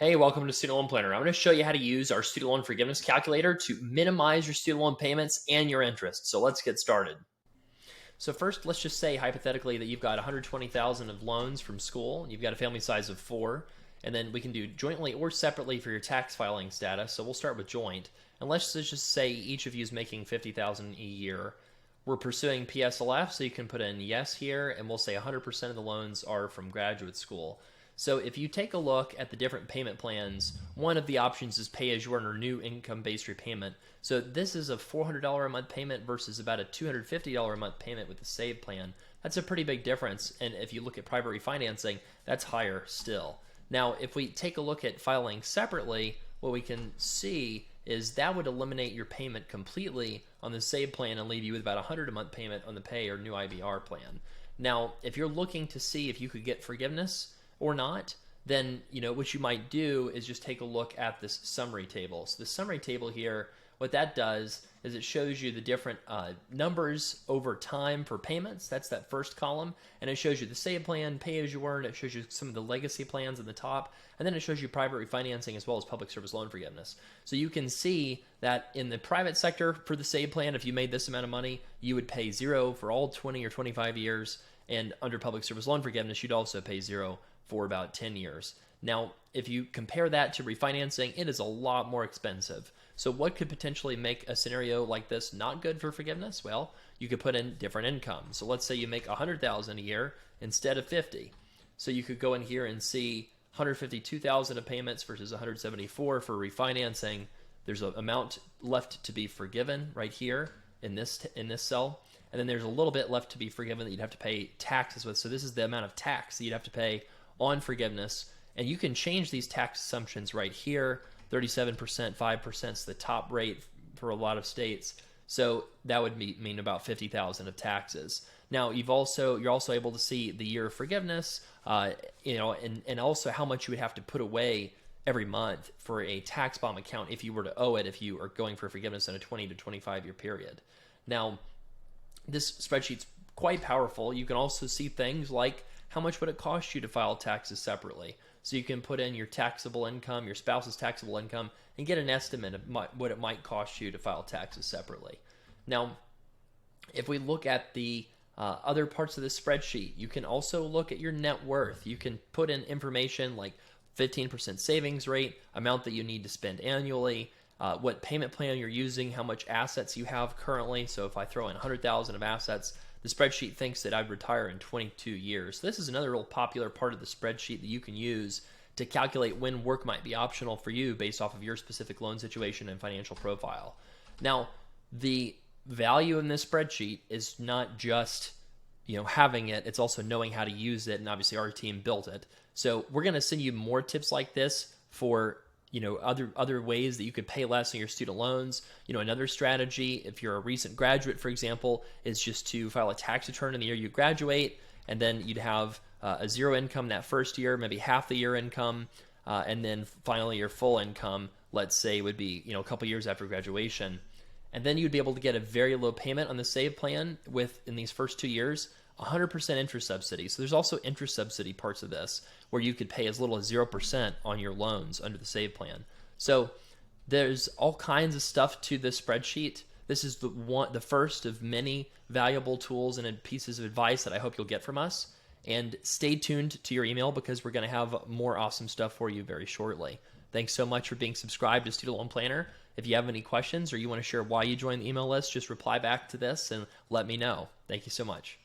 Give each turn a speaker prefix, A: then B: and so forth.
A: Hey, welcome to Student Loan Planner. I'm going to show you how to use our student loan forgiveness calculator to minimize your student loan payments and your interest. So let's get started. So first, let's just say hypothetically that you've got 120,000 of loans from school, and you've got a family size of 4, and then we can do jointly or separately for your tax filing status. So we'll start with joint, and let's just say each of you is making 50,000 a year. We're pursuing PSLF, so you can put in yes here, and we'll say 100% of the loans are from graduate school. So if you take a look at the different payment plans, one of the options is pay as you earn or new income-based repayment. So this is a $400 a month payment versus about a $250 a month payment with the SAVE plan. That's a pretty big difference. And if you look at private refinancing, that's higher still. Now, if we take a look at filing separately, what we can see is that would eliminate your payment completely on the SAVE plan and leave you with about $100 a month payment on the pay or new IBR plan. Now, if you're looking to see if you could get forgiveness or not, then what you might do is just take a look at this summary table. So the summary table here, what that does is it shows you the different numbers over time for payments. That's that first column, and it shows you the SAVE plan, pay as you earn. It shows you some of the legacy plans in the top, and then it shows you private refinancing as well as public service loan forgiveness. So you can see that in the private sector for the SAVE plan, if you made this amount of money, you would pay 0 for all 20 or 25 years, and under public service loan forgiveness, you'd also pay 0 for about 10 years. Now, if you compare that to refinancing, it is a lot more expensive. So what could potentially make a scenario like this not good for forgiveness? Well, you could put in different income. So let's say you make $100,000 a year instead of $50,000. So you could go in here and see $152,000 of payments versus $174,000 for refinancing. There's an amount left to be forgiven right here in this cell. And then there's a little bit left to be forgiven that you'd have to pay taxes with. So this is the amount of tax that you'd have to pay on forgiveness, and you can change these tax assumptions right here. 37%, 5% is the top rate for a lot of states, so that would mean about $50,000 of taxes. Now you're also able to see the year of forgiveness, and also how much you would have to put away every month for a tax bomb account if you were to owe it, if you are going for forgiveness in a 20 to 25 year period. Now, this spreadsheet's quite powerful. You can also see things like how much would it cost you to file taxes separately. So you can put in your taxable income, your spouse's taxable income, and get an estimate of what it might cost you to file taxes separately. Now, if we look at the other parts of this spreadsheet, you can also look at your net worth. You can put in information like 15% savings rate, amount that you need to spend annually, what payment plan you're using, how much assets you have currently. So if I throw in 100,000 of assets, the spreadsheet thinks that I'd retire in 22 years. So this is another real popular part of the spreadsheet that you can use to calculate when work might be optional for you based off of your specific loan situation and financial profile. Now, the value in this spreadsheet is not just having it, it's also knowing how to use it, and obviously our team built it. So we're going to send you more tips like this for other ways that you could pay less on your student loans. Another strategy, if you're a recent graduate, for example, is just to file a tax return in the year you graduate, and then you'd have a 0 income that first year, maybe half the year income, and then finally your full income, let's say, would be a couple years after graduation. And then you'd be able to get a very low payment on the SAVE plan with, in these first 2 years, 100% interest subsidy. So there's also interest subsidy parts of this where you could pay as little as 0% on your loans under the SAVE plan. So there's all kinds of stuff to this spreadsheet. This is the first of many valuable tools and pieces of advice that I hope you'll get from us. And stay tuned to your email because we're going to have more awesome stuff for you very shortly. Thanks so much for being subscribed to Student Loan Planner. If you have any questions or you want to share why you joined the email list, just reply back to this and let me know. Thank you so much.